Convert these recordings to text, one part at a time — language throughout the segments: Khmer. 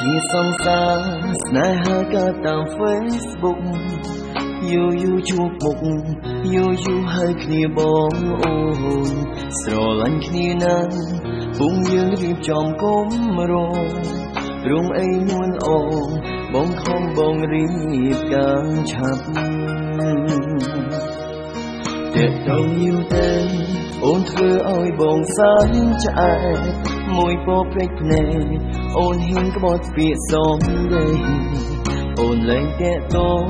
ជាសង្សារស្នេហាកើតតាម Facebook យូរជួបមុខយូរហើយគ្នាបងអូនស្រឡាញ់គ្នាណាស់ពុំយើងរៀបចំគុំរងរងអីនួនអូបងខំបងរៀបការឆាប់តែដល់យូរទៅអូនធ្វើឲ្យបងសើចឆ្អែតមួយពោព្រេចភ្នែកអូនហ៊ានក្បត់ពាក្យសំដីអូនលែងតែតង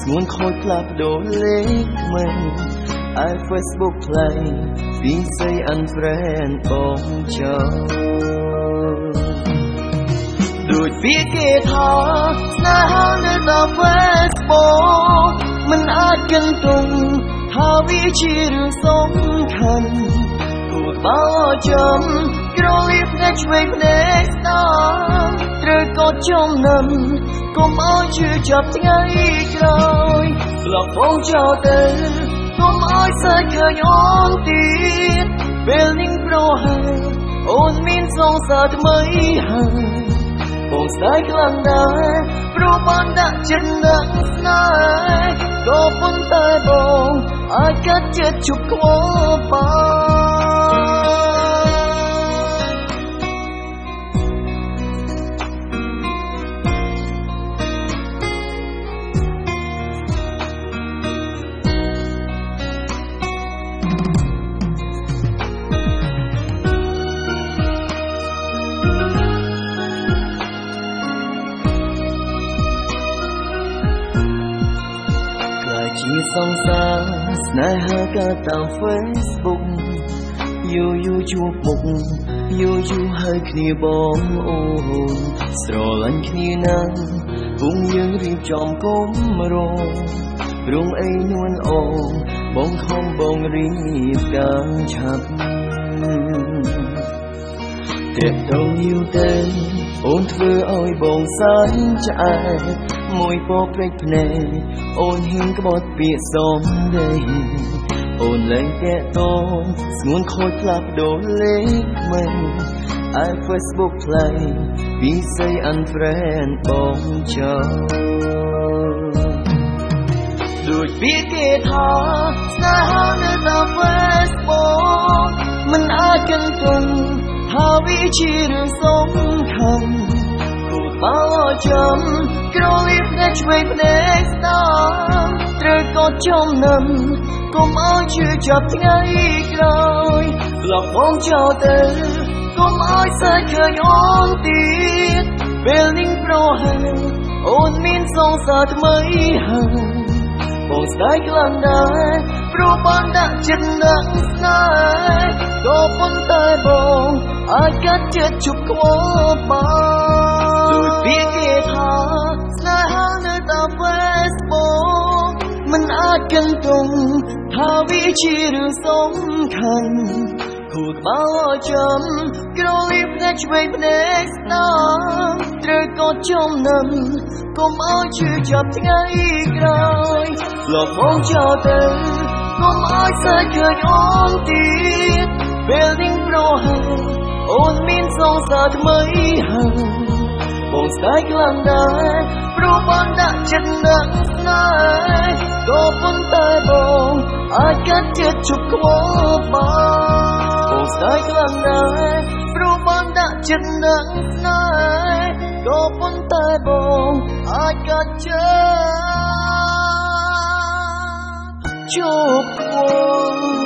ស្ងួនខូចផ្លាស់ប្ដូរលេខថ្មីឲ្យ Facebook ផ្លៃពីស្អី unfriend បងចោលដូចពីគេថាស្នេហានៅតាម Facebook មិនអាចគិនទុំថាវាជារឿងសំខាន់គួរបើចាំក្រលៀបតែឆ្វេងភ្នែកស្ដាំត្រូវក៏ចំណាំកុំឲ្យជឿចាប់ថ្ងៃក្រោយលបបងចោលទៅកុំឲ្យសើចឃើញអូនទៀតពេលនេះប្រហែលអូនមានសងសារថ្មីហើយបងស្ដាយខ្លាំងដែរព្រោះបានដាក់ចិត្តនឹងស្នេហ៍ក៏ប៉ុន្តែបងអាចកាត់ចិត្តជប់ខ្វល់ជាសង្សារស្នេហាកើតតាម Facebook យូរជួបមុខយូរហើយគ្នាបងអូនស្រឡាញ់គ្នាណាស់ពុំយើងរៀបចំគុំរងអីនួនអូបងខំបងរៀបការឆាប់តែដល់យូរទៅអូនធ្វើឲ្យបងសើចឆ្អែតមួយពោព្រេចភ្នែកអូនហ៊ានក្បត់ពាក្យសំដីអូនលែងតែតងស្ងួនខូចផ្លាស់ប្ដូរលេខថ្មីឲ្យ Facebook ផ្លៃពីស្អី unfriend បងចោលដូចពីគេថាស្នេហានៅតាម Facebook មិនអាចគិនទុំថាវាជារឿងសំខាន់គួរបើចាំក្រលៀបតែឆ្វេងភ្នែកស្ដាំត្រូវក៏ចំណាំកុំឲ្យជឿចាប់ថ្ងៃក្រោយលបបងចោលទៅកុំឲ្យសើចឃើញអូនទៀតពេលនេះប្រហែលអូនមានសងសារថ្មីហើយបងស្ដាយខ្លាំងដែរព្រោះបានដាក់ចិត្តនឹងស្នេហ៍ក៏ប៉ុន្តែបងអាចកាត់ចិត្តជប់ខ្វល់ដូចពីគេថាស្នេហានៅតាម Facebook មិនអាចគិនទុំថាវាជារឿងសំខាន់គួរបើចាំក្រលៀបតែឆ្វេងភ្នែកស្ដាំត្រូវក៏ចំណាំកុំឲ្យជឿចាប់ថ្ងៃក្រោយលបបងចោលទៅកុំឲ្យសើចឃើញអូនទៀតពេលនេះប្រហែលអូនមានសងសារថ្មីហើយបងស្ដាយខ្លាំងដែរព្រោះបានដាក់ចិត្តនឹងស្នេហ៍ក៏ប៉ុន្តែបងអាចកាត់ចិត្តជប់ខ្វល់បងស្ដាយខ្លាំងដែរព្រោះបានដាក់ចិត្តនឹងស្នេហ៍ក៏ប៉ុន្តែបងអាចកាត់ចិត្តជប់ខ្វល់